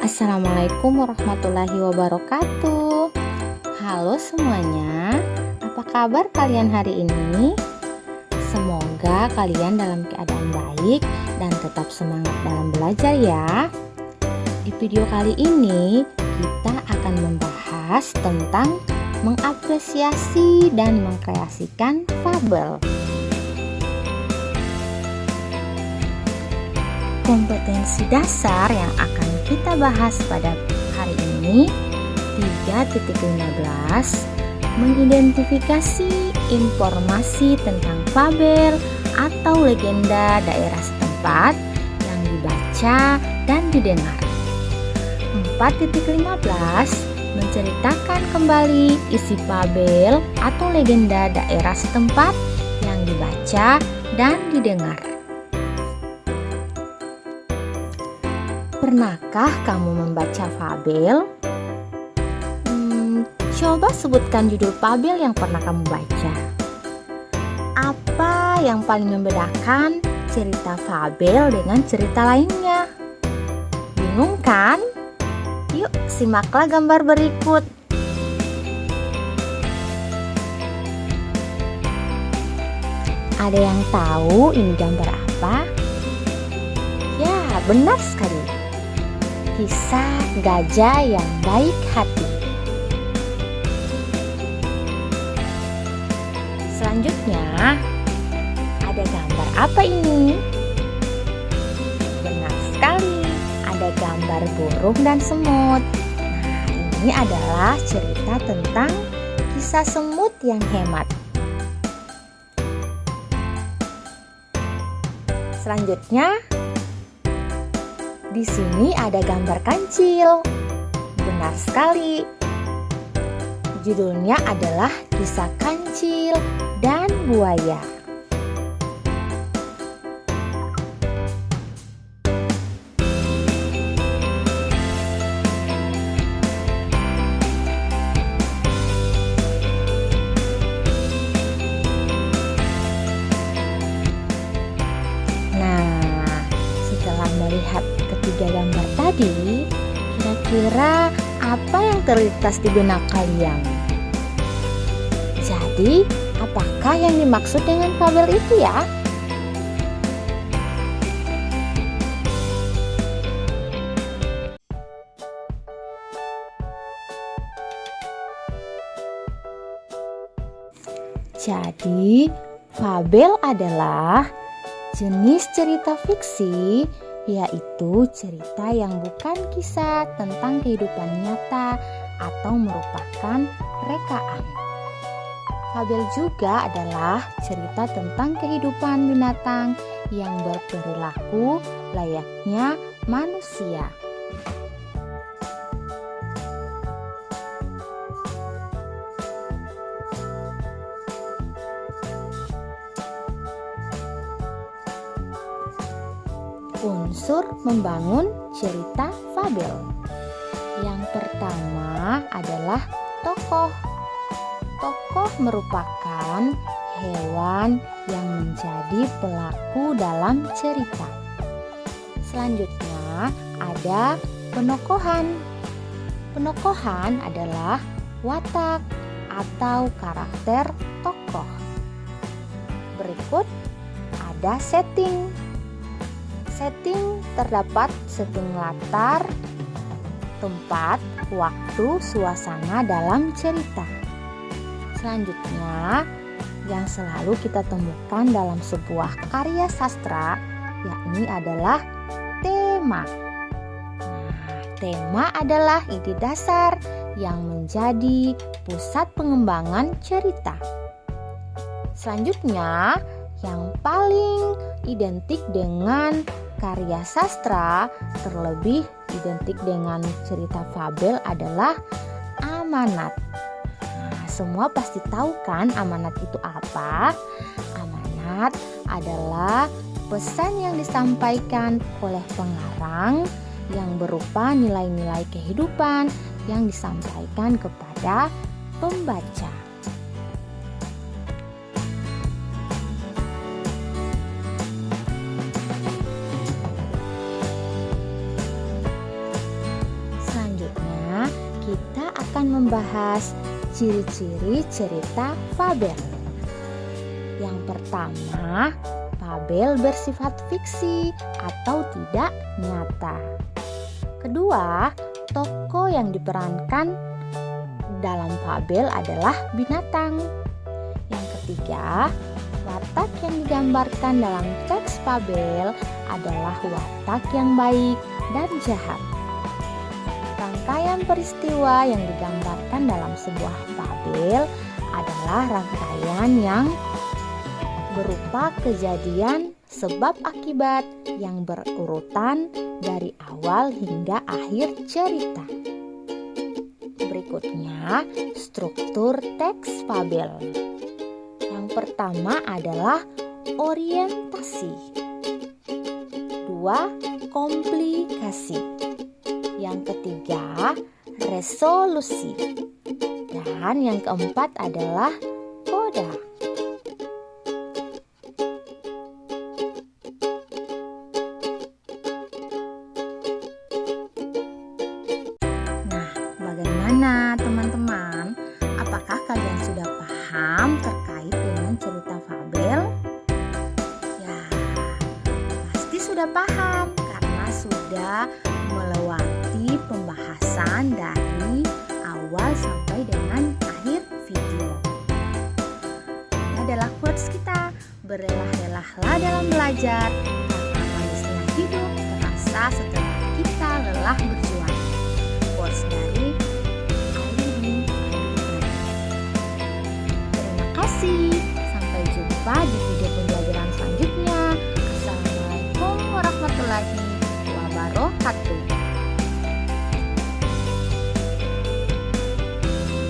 Assalamualaikum warahmatullahi wabarakatuh. Halo semuanya, apa kabar kalian hari ini? Semoga kalian dalam keadaan baik dan tetap semangat dalam belajar ya. Di video kali ini kita akan membahas tentang mengapresiasi dan mengkreasikan fabel. Kompetensi dasar yang akan kita bahas pada hari ini 3.15 mengidentifikasi informasi tentang fabel atau legenda daerah setempat yang dibaca dan didengar. 4.15 menceritakan kembali isi fabel atau legenda daerah setempat yang dibaca dan didengar. Pernahkah kamu membaca fabel? Coba sebutkan judul fabel yang pernah kamu baca. Apa yang paling membedakan cerita fabel dengan cerita lainnya? Bingung kan? Yuk simaklah gambar berikut. Ada yang tahu ini gambar apa? Ya, benar sekali. Kisah gajah yang baik hati. Selanjutnya, ada gambar apa ini? Benar sekali, ada gambar burung dan semut. Nah, ini adalah cerita tentang kisah semut yang hemat. Selanjutnya, di sini ada gambar kancil. Benar sekali. Judulnya adalah Kisah Kancil dan Buaya. Melihat ketiga gambar tadi, kira-kira apa yang terlintas di benak kalian? Jadi, apakah yang dimaksud dengan fabel itu ya? Jadi, fabel adalah jenis cerita fiksi, yaitu cerita yang bukan kisah tentang kehidupan nyata atau merupakan rekaan. Fabel juga adalah cerita tentang kehidupan binatang yang berperilaku layaknya manusia. Unsur membangun cerita fabel. Yang pertama adalah tokoh. Tokoh merupakan hewan yang menjadi pelaku dalam cerita. Selanjutnya ada penokohan. Penokohan adalah watak atau karakter tokoh. Berikut ada setting. Setting terdapat setting latar, tempat, waktu, suasana dalam cerita. Selanjutnya, yang selalu kita temukan dalam sebuah karya sastra, yakni adalah tema. Nah, tema adalah ide dasar yang menjadi pusat pengembangan cerita. Selanjutnya, yang paling identik dengan karya sastra, terlebih identik dengan cerita fabel adalah amanat. Nah, semua pasti tahu kan amanat itu apa? Amanat adalah pesan yang disampaikan oleh pengarang yang berupa nilai-nilai kehidupan yang disampaikan kepada pembaca. akan membahas ciri-ciri cerita fabel. Yang pertama, fabel bersifat fiksi atau tidak nyata. Kedua, tokoh yang diperankan dalam fabel adalah binatang. Yang ketiga, watak yang digambarkan dalam teks fabel adalah watak yang baik dan jahat. Rangkaian peristiwa yang digambarkan dalam sebuah fabel adalah rangkaian yang berupa kejadian sebab akibat yang berurutan dari awal hingga akhir cerita. Berikutnya, struktur teks fabel. Yang pertama adalah orientasi. Dua, komplikasi. Yang ketiga, resolusi. Dan yang keempat adalah koda. Nah, bagaimana teman-teman? Apakah kalian sudah paham terkait dengan cerita fabel? Ya, pasti sudah paham karena sudah melewati pembahasan dari awal sampai dengan akhir video. Ini adalah quotes kita. Berlelah-lelahlah dalam belajar, karena manisnya hidup terasa setelah kita lelah berjuang.